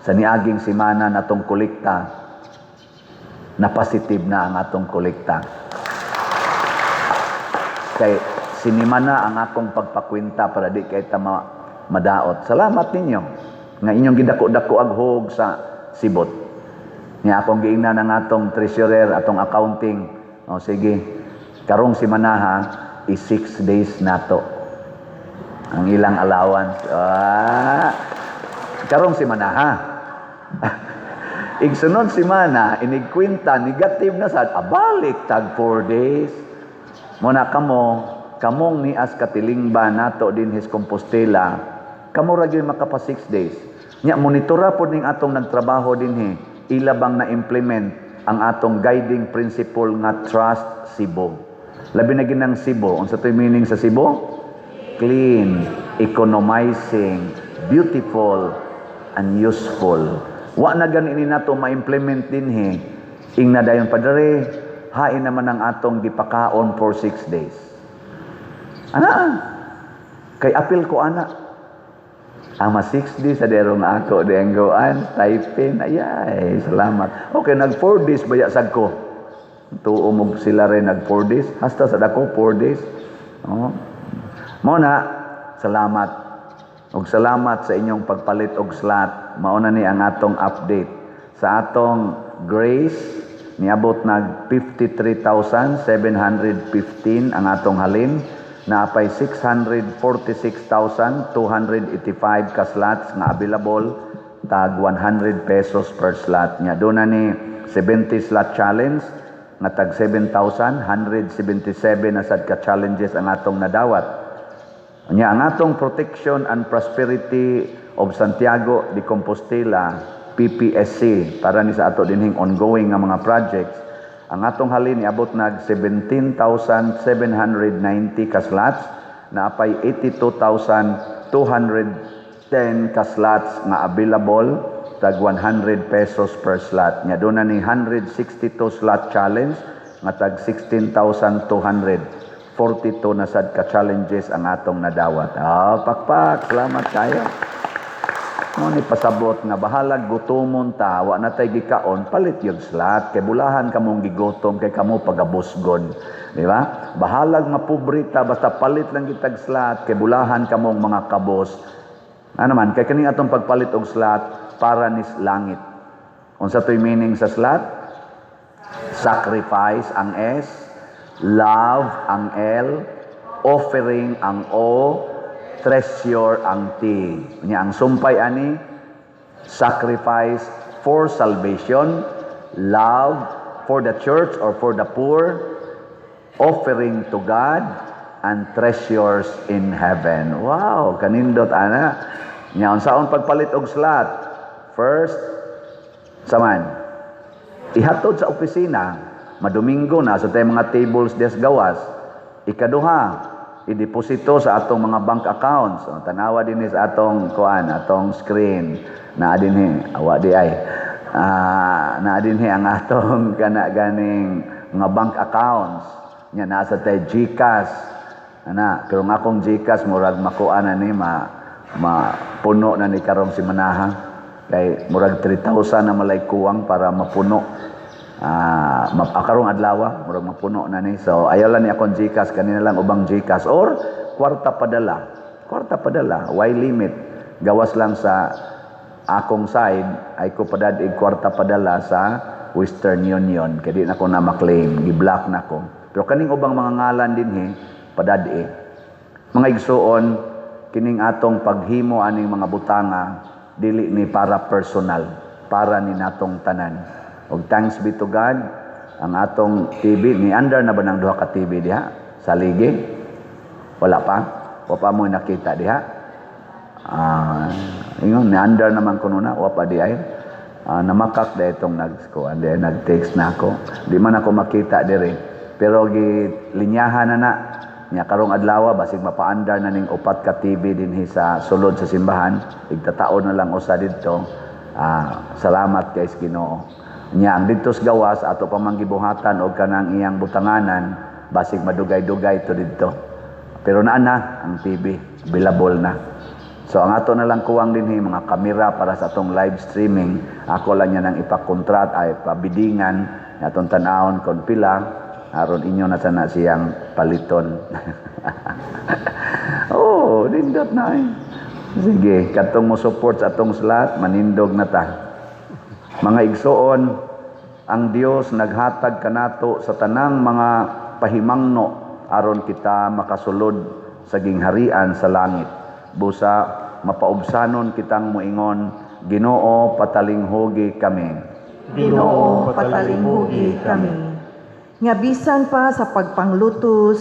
Sa niaging simana natong kolekta, na positive na ang atong kolekta. Kay sinimana ang akong pagpakwenta para di kay ta madaot. Salamat ninyo. Nga inyong gidako-dako aghog sa sibot. Nga akong giingnan ang atong treasurer, atong accounting. O sige, karong si Manaha is 6 days nato ang ilang allowance. Karong si Manaha igsunod si Mana inigkwenta negative na sad abalik tag 4 days. Muna kamong ni as katilingba nato din his Compostela, kamo ra gyud makapa 6 days. Nya monitora pod ning atong nagtrabaho dinhi, ila bang na implement ang atong guiding principle nga trust Cebu. Labi na ginang Cebu. Unsa to'y meaning sa Cebu? clean, economizing, beautiful, and useful. Wa na ganin nato ma-implement din he. Ing na dayon padre, hain naman ang atong gipakaon for 6 days. Ana, kay apil ko ana. Ama 6 days sa derong ako denggoan, typing, ayay, salamat. Okay, nag 4 days baya sad ko. Tuumog sila rin nag 4 days. Hasta sa dako 4 days. Oh. Muna, salamat. Og salamat sa inyong pagpalit og slot. Mauna ni ang atong update. Sa atong grace, niabot nag 53,715 ang atong halin. Naapay 646,285 ka slots nga available. Tag 100 pesos per slot niya. Doon na ni 70 slot challenge nga tag 7,177 na sad ka challenges ang atong nadawat. Nya ang atong Protection and Prosperity of Santiago de Compostela PPSC para ni sa ato dinhing ongoing nga mga projects. Ang atong halin iabot nag 17,790 ka slots na apay 82,210 ka slots nga available tag 100 pesos per slot. Nya doon na ni 162 slot challenge nga tag 16,200. 42 na sad ka challenges ang atong nadawat. Pakpak, salamat kayo. Mo ni pasabot nga bahalag gutomon ta, wa na tay gikaon, palit yung slot kay bulahan kamong gigotom kay kamo pagabusgon, di ba? Bahalag mapobrita basta palit lang gitag slot kay bulahan kamong mga kabos. Ano man kay kini atong pagpalit og slot para ni langit. Unsa toy meaning sa slot? Sacrifice ang S, love ang L, offering ang O, treasure ang T. Nya ang sumpay ani, sacrifice for salvation, love for the church or for the poor, offering to God, and treasures in heaven. Wow, kanindot ana. Nya unsaon pagpalit og slot? First, saman, ihatod sa opisina. Madomingo na sa tayong mga tables des gawas. Ikaduha, ideposito sa atong mga bank accounts. So, tanawa din sa atong atong screen na dinhi awa di ay. Na dinhi ang atong ganing mga bank accounts. Nya nasa tay GCash. Ana, pero nga akong GCash murag makuha na ni puno na ni karong si Manaha. Kay murag 3,000 na malay kuwang para mapuno. Mapakarong adlaw murag mapuno na ni, so ayaw lang ni akong GCash, kanina lang ubang GCash or kwarta padala, why limit, gawas lang sa akong side ay ko padadig kwarta padala sa Western Union kaya di na ko na maklaim, gi-block na ko, pero kaning ubang mga ngalan din padadi. Mga igsuon, kining atong paghimo aning mga butanga dili ni para personal, para ni natong tanan. Og thanks be to God, ang atong TV, ni under na ba ng duha ka TV diha? Sa ligi? Wala pa? Wa pa mo nakita diha? Ingon, ni under naman ko na, wa pa di ay. Namakak da itong nag-text na ako. Di man ako makita diri. Pero linyahan na nya karong adlaw basig mapa-under na ning upat ka TV dinhi sa sulod sa simbahan. Igtataon na lang usa didto. Salamat kay Ginoo. Nya ang didto sa gawas ato pa manggibuhatan og kanang iyang butanganan basig madugay-dugay to didto. Pero naa na ang TV, available na. So ang ato na lang kuwang dinhi mga kamera para sa atong live streaming. Ako lang yan ang ipakontrat ay pabidingan atong tan-awon kon pila aron inyo na sana siyang paliton. Oh, nindot na eh. Sige, katong mo support sa atong slot, manindog na ta. Mga igsoon, ang Dios naghatag kanato sa tanang mga pahimangno aron kita makasulod sa gingharian sa langit. Busa mapaubsanon kitang muingon, Ginoo patalinghugi kami. Ginoo patalinghugi kami. Nga bisan pa sa pagpanglutos,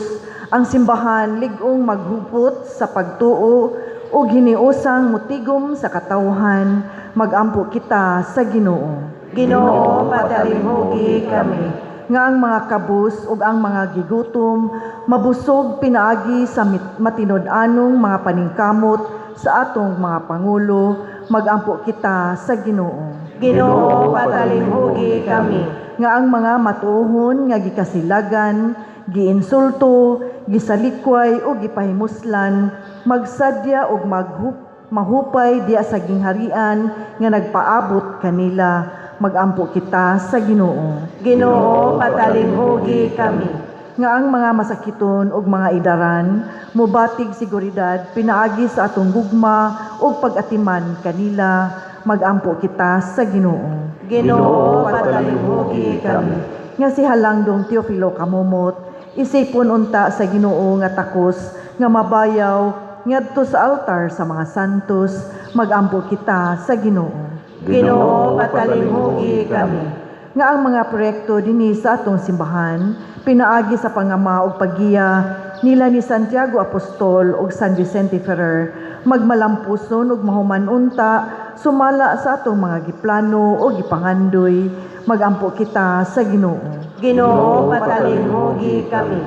ang simbahan ligong maghupot sa pagtuo o giniusang mutigom sa katawhan, magampo kita sa Ginoo. Ginoo patalinghugi kami. nga ang mga kabus ug ang mga gigutom mabusog pinaagi sa matinud-anong mga paningkamot sa atong mga pangulo, magampo kita sa Ginoo. Ginoo, patalinghugi kami. Nga ang mga matuohon nga gikasilagan, giinsulto, gisalikway o gipahimuslan, magsadya og mahupay diya sa gingharian nga nagpaabot kanila, magampo kita sa Ginoo. Ginoo, patalinghugi kami. Nga ang mga masakiton ug mga idaran mobatig seguridad pinaagi sa atong gugma ug pag-atiman kanila, magampo kita sa Ginoo. Ginoo, patalinghugi kami. Nga si Halangdong Teofilo Kamumot, isipon unta sa Ginoo nga takos nga mabayaw ngadto sa altar sa mga santos, magampo kita sa Ginoo. Ginoo, patalinghugi kami. Nga ang mga proyekto dinhi sa atong simbahan pinaagi sa pangama ug paggiya nila ni Santiago Apostol ug San Vicente Ferrer, magmalampuson ug mahuman unta sumala sa atong mga giplano o gipangandoy, magampo kita sa Ginoo. Ginoo, patalinghugi kami.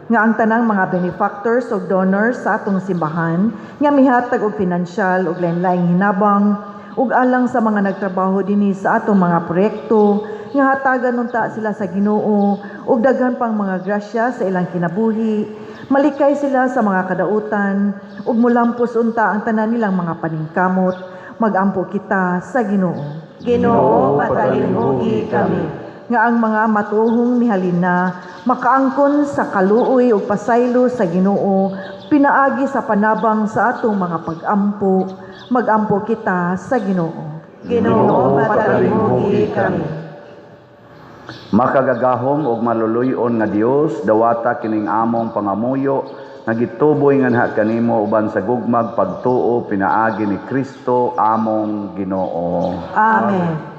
Nga ang tanang mga benefactors o donors sa atong simbahan nga mihatag og pinansyal ug lain-laing hinabang ug alang sa mga nagtrabaho dinhi sa atong mga proyekto nga hatagan unta sila sa Ginoo ug daghan pang mga grasya sa ilang kinabuhi, malikay sila sa mga kadautan ug mulampos unta ang tanan nilang mga paningkamot, magampo kita sa Ginoo. Ginoo, patalinghugi kami. Nga ang mga matuhong mihalina makaangkon sa kaluoy ug pasaylo sa Ginoo pinaagi sa panabang sa atong mga pag-ampo, magampo kita sa Ginoo. Ginoo, patalinghugi kami. Makagagahom ug maluluyon nga Dios, dawata kining among pangamuyo nga gituboy nga naha kanimo uban sa gugmag pagtuo pinaagi ni Kristo among Ginoo. Amen.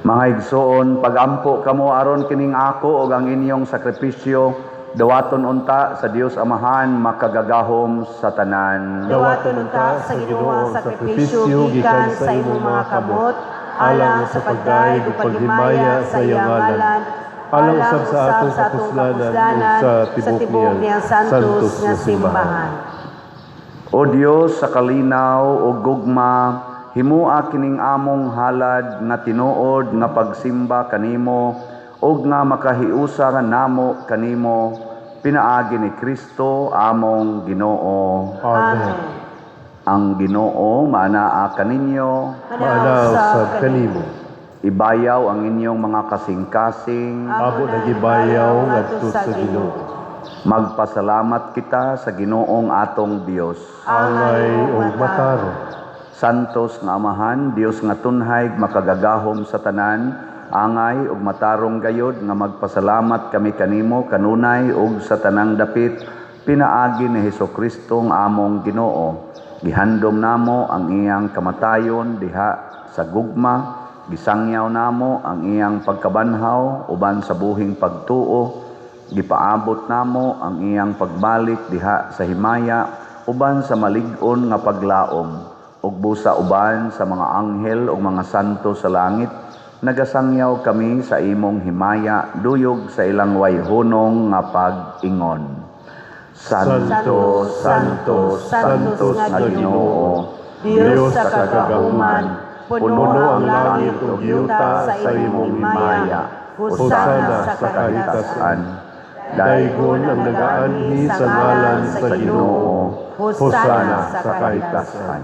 Mga igsoon, pagampo kamo aron kining ako ug ang inyong sakripisyo, dawaton unta sa Dios Amahan makagagahom sa tanan. Dawaton unta sa Ginoo ang sakripisyo gikan sa imong mga kamot, alang sa pagdaig ug paghimaya sa iyang ngalan, alang usab sa atong kapuslanan ug sa tibok niyang santos nga simbahan. O Dios sa kalinaw ug gugma, himua kining among halad nga tinuod nga pagsimba kanimo ug nga makahiusa nga namo kanimo pinaagi ni Kristo among Ginoo. Amen. Ang Ginoo maanaa kaninyo, Maanaw kanimo. ibayaw ang inyong mga kasing-kasing, Abo nagibayaw ngadto sa Ginoo. magpasalamat kita sa Ginoong atong Dios. Angay ug mataro. Santos nga Amahan, Dios nga tunhay makagagahom sa tanan, angay ug matarong gayod nga magpasalamat kami kanimo kanunay ug sa tanang dapit pinaagi ni Hesukristo nga among Ginoo. Gihandom namo ang iyang kamatayon diha sa gugma, gisangyaw namo ang iyang pagkabanhaw uban sa buhing pagtuo, gipaabot namo ang iyang pagbalik diha sa himaya uban sa malig-on nga paglaom, ug busa uban sa mga anghel ug mga santo sa langit, nagasangyaw kami sa imong himaya duyog sa ilang wayhunong nga pag-ingon. Santos, Santos, Santos nga Ginoo, Diyos sa kagahuman, puno ang langit ug yuta sa imong himaya. Hosana sa kaligtasan. Daigon ang nagaanhi sa ngalan sa Ginoo. Hosana sa kaligtasan.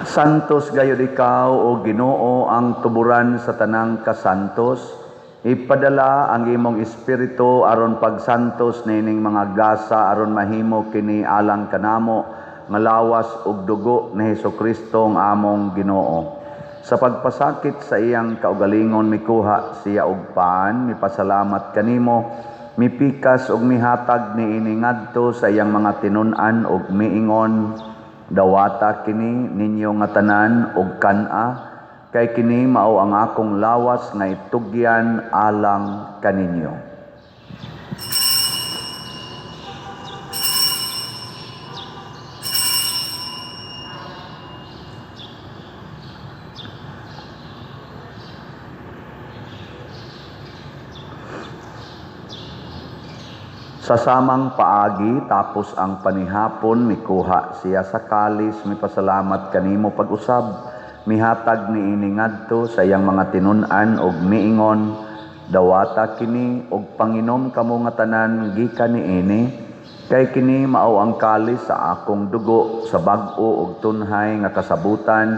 Santos gayud ikaw o Ginoo ang tuburan sa tanang kasantos. Ipadala ang imong espiritu aron pagsantos nining mga gasa aron mahimo kini alang kanamo nga lawas ug dugo ni Hesukristo ang among Ginoo. Sa pagpasakit sa iyang kaugalingon mikuha siya og paan, mipasalamat kanimo, mipikas ug mihatag niini ngadto sa iyang mga tinun-an ug miingon, dawata kini ninyo nga tanan ug kan-a, kay kini mao ang akong lawas nga itugyan alang kaninyo. Sa samang paagi tapos ang panihapon mikuha siya sa kalis, mipasalamat kanimo pag-usab, mihatag niini ngadto sa iyang mga tinun-an ug miingon, dawata kini ug panginom kamo nga tanan gikan niini, kay kini mao ang kalis sa akong dugo sa bag-o ug tunhay nga kasabutan,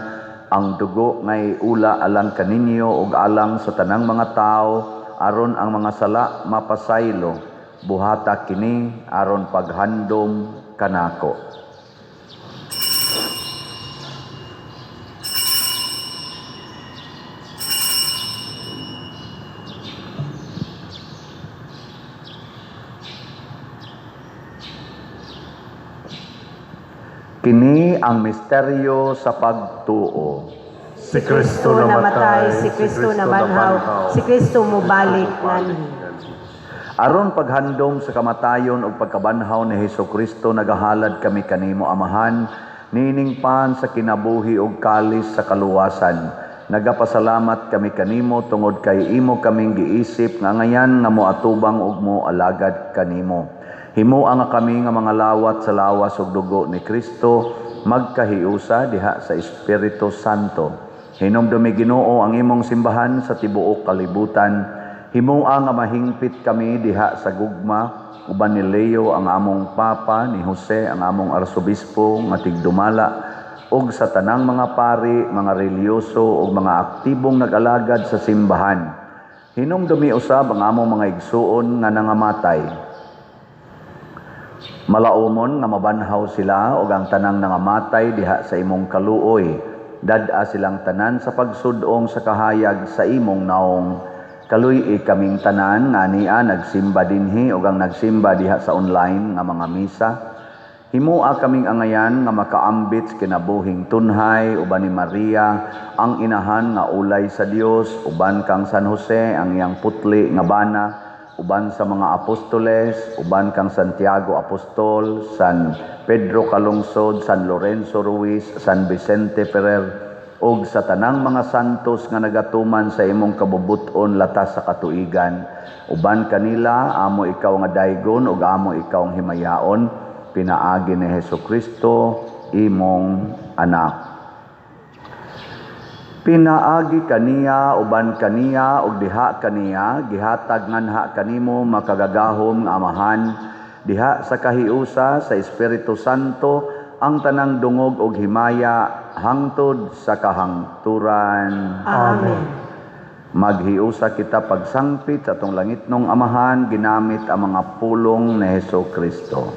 ang dugo ngay ula alang kaninyo ug alang sa tanang mga tawo aron ang mga sala mapasaylo. Buhata kini aron paghandom kanako. Kini ang misteryo sa pagtuo. Si Kristo namatay, si Kristo nabanhaw, si Kristo mubalik nganhi. Aron paghandom sa kamatayon ug pagkabanhaw ni Hesukristo nagahalad kami kanimo Amahan, nining pan sa kinabuhi ug kalis sa kaluwasan. Nagapasalamat kami kanimo tungod kay imo kaming giisip nga ngayan nga moatubang ug moalagad kanimo. Himua nga kami nga mga lawat sa lawas ug dugo ni Kristo magkahiusa diha sa Espiritu Santo. Hinumdumi Ginoo ang imong simbahan sa tibuok kalibutan. Himua nga mahingpit kami diha sa gugma, uban ni Leo ang among Papa, ni Jose ang among Arsobispo, nga tigdumala, ug sa tanang mga pari, mga reliyoso, ug mga aktibong nag-alagad sa simbahan. Hinumdumi usab ang among mga igsuon nga nangamatay. Malaumon nga mabanhaw sila ug ang tanang nangamatay diha sa imong kaluoy. Dad-a silang tanan sa pagsudong sa kahayag sa imong naong. Kaluy kaming tanan nga niya nagsimba dinhi ug ang nagsimba diha sa online nga mga misa. Himua kaming angayan nga makaambit kinabuhing tunhay uban ni Maria ang inahan nga ulay sa Dios, uban kang San Jose ang iyang putli nga bana, uban sa mga apostoles, uban kang Santiago Apostol, San Pedro Calungsod, San Lorenzo Ruiz, San Vicente Ferrer, ug sa tanang mga santos nga nagatuman sa imong kabubuton latas sa katuigan. Uban kanila, amo ikaw nga daygon ug amo ikaw ang himayaon, pinaagi ni Hesukristo, imong anak. Pinaagi kaniya, uban kaniya, ug diha kaniya, gihatag nganha kanimo makagagahom nga Amahan, diha sa kahiusa sa Espiritu Santo, ang tanang dungog ug himaya hangtod sa kahangturan. Amen. Maghiusa kita pagsangpit sa atong langitnong Amahan ginamit ang mga pulong ni Hesukristo.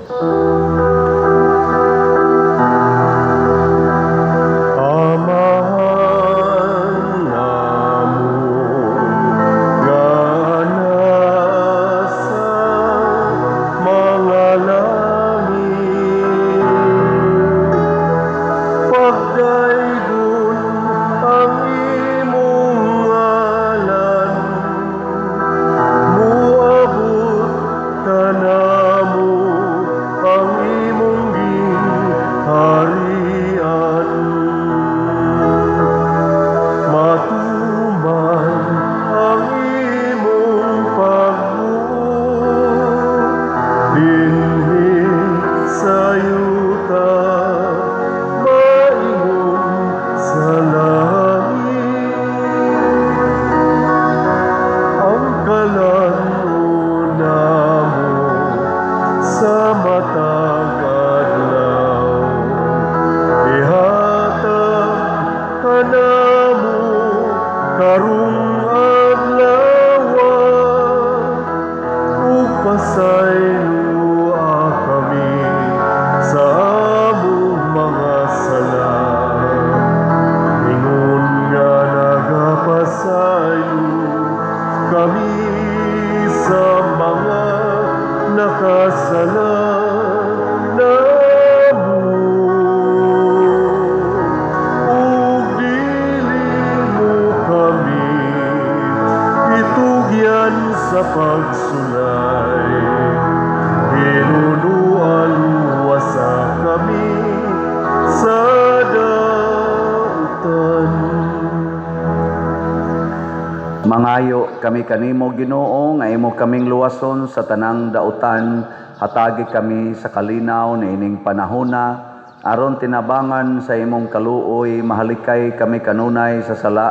Nagahayo kami kanimo Ginoo nga imo kaming luwason sa tanang dautan, hatagi kami sa kalinaw na ining panahona, aron tinabangan sa imong kaluoy, mahalikay kami kanunay sa sala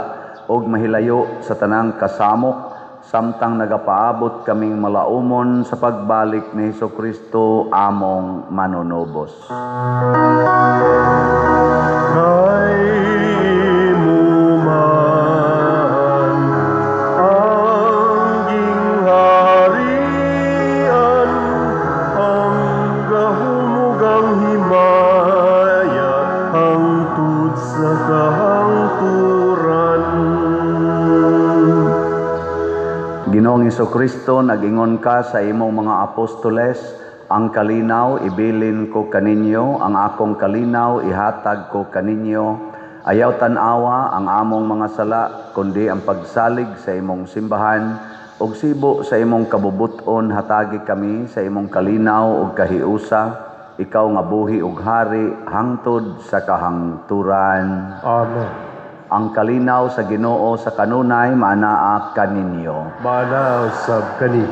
ug mahilayo sa tanang kasamok, samtang nagapaabot kaming malaumon sa pagbalik ni Hesukristo among manunubos. Ginoong Hesukristo, nag-ingon ka sa imong mga apostoles, ang kalinaw ibilin ko kaninyo, ang akong kalinaw ihatag ko kaninyo. Ayaw tan-awa ang among mga sala, kundi ang pagsalig sa imong simbahan, ug sibo sa imong kabubuton hatagi kami sa imong kalinaw ug kahiusa, ikaw nga buhi ug hari hangtod sa kahangturan. Amen. Ang kalinaw sa Ginoo sa kanunay maanaa kaninyo. Manaw sab kani.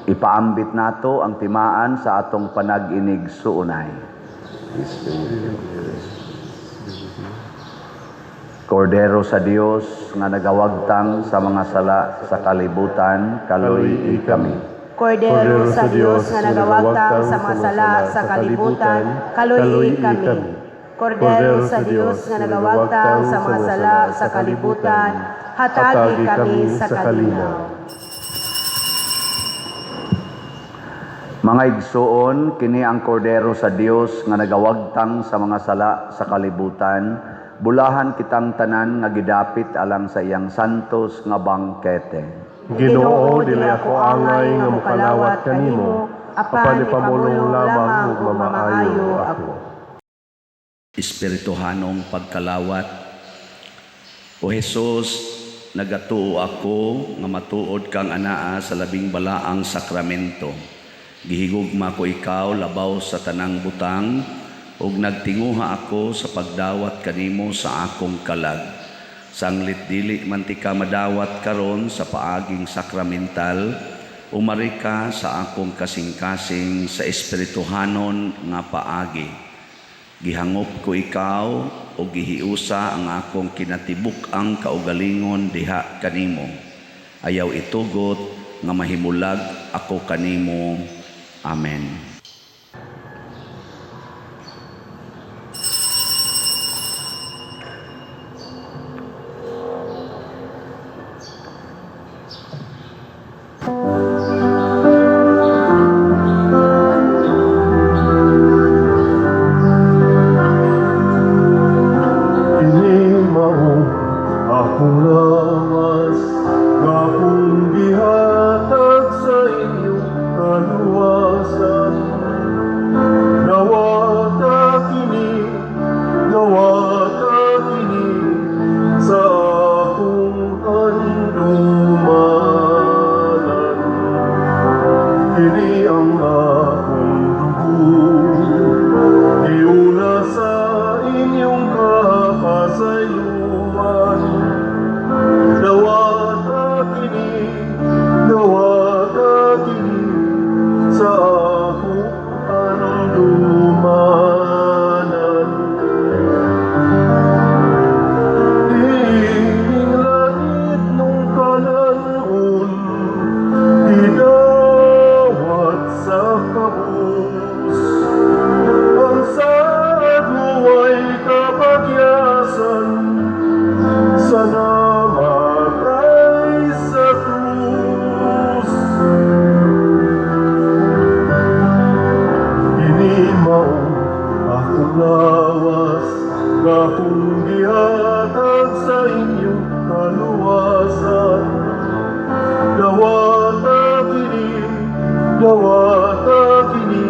Ipaambit nato ang timaan sa atong panag-inig suunay. Kordero sa Dios nga nagawagtang sa mga sala sa kalibutan, kaluy kami. Kordero sa Dios nga nagawagtang sa mga sala sa kalibutan, kaluy kami. Kordero sa Dios nga nagawagtang sa mga sala sa kalibutan, hatagi kami sa kalinaw. Mga igsuon, kini ang kordero sa Dios nga nagawagtang sa mga sala sa kalibutan, bulahan kitang tanan nga gidapit alang sa iyang santos nga bangkete. Ginoo, dili ako angay nga mokalawat kanimo, apan ipamulong lamang ug mamaayo ako. Espirituhanong pagkalawat. O Jesus, nagatuo ako nga matuod kang anaa sa labing balaang sakramento. Gihigugma ko ikaw labaw sa tanang butang, ug nagtinguha ako sa pagdawat kanimo sa akong kalag. Sanglit dili man ti ka madawat karon sa paaging sakramental, umari ka sa akong kasing-kasing sa espirituhanon nga paagi. Gihangop ko ikaw o gihiusa ang akong kinatibuk ang kaugalingon diha kanimo. Ayaw itugot nga mahimulag ako kanimo. Amen. Dawata kini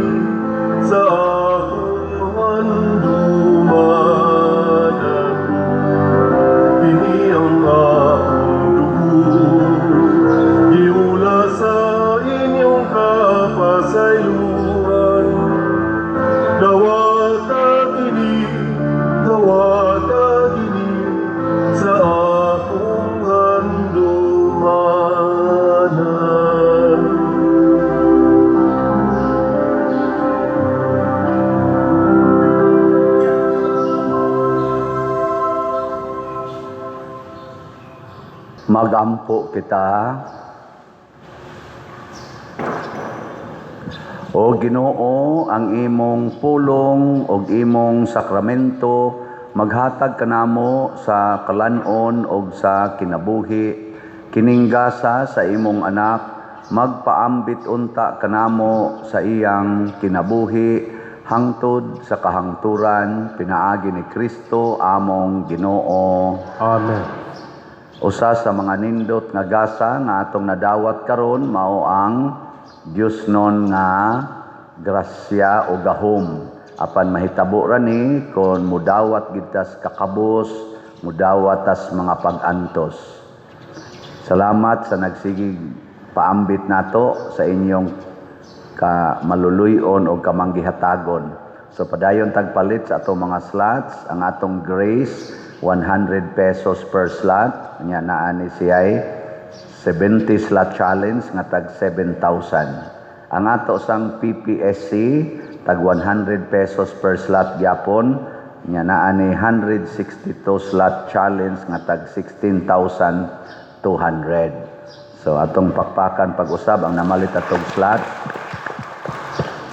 Magampo kita. O Ginoo, ang imong pulong o imong sakramento maghatag kanamo sa kalanon o sa kinabuhi. Kininggasa sa imong anak, magpaambit unta kanamo sa iyang kinabuhi hangtod sa kahangturan pinaagi ni Kristo among Ginoo. Amen. Usa sa mga nindot nga gasa nga atong nadawat karon mao ang Dios non nga grasya o gahom. Apan mahitabo ra ni kon mudawat gid tas kakabos, mudawat tas mga pag-antos. Salamat sa nagsigig paambit nato sa inyong maluluyon o kamanggihatagon. So padayon tagpalit sa atong mga slots, ang atong grace 100 pesos per slot, nya naa ni siyay 70 slot challenge nga tag 7,000. Ang ato sang PPSC tag 100 pesos per slot gyapon, nya naa ni 162 slot challenge nga tag 16,200. So atong pakpakan pag-usab ang namalit atong slot.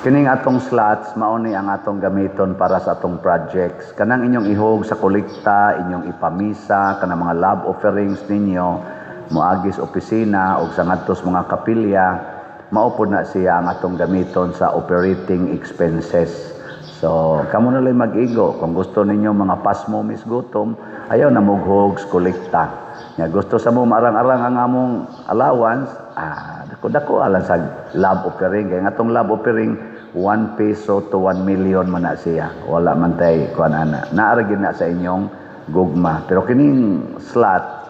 Kining atong slots mao ni ang atong gamiton para sa atong projects. Kanang inyong ihog sa kolekta, inyong ipamisa, kanang mga love offerings ninyo, moagis opisina o sa ngadtos mga kapilya, mao pod na siya ang atong gamiton sa operating expenses. So, kamo na lang mag-igo. Kung gusto ninyo mga pasmo misgutom, ayaw na mughog sa kolekta. Nga gusto sa mo marang-arang ang among allowance, dako-dako alang sa love offering. Kaya nga itong love offering, 1 peso to 1 million man na siya. Wala man tayo kuan ana. Naaragin na sa inyong gugma. Pero kining slot,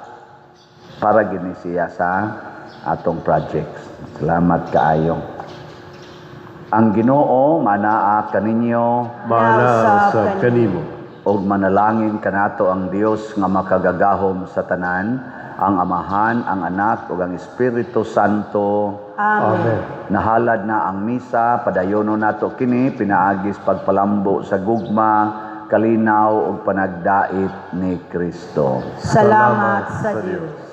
para gini siya sa atong projects. Salamat kaayo. Ang Ginoo manaa kaninyo Manasa kanimo. og manalangin kanato ang Dios nga makagagahom sa tanan, ang Amahan, ang Anak ug ang Espiritu Santo. Amen. Nahalad na ang misa, padayono nato kini pinaagis pagpalambo sa gugma, kalinaw ug panagdait ni Kristo. Salamat sa Diyos.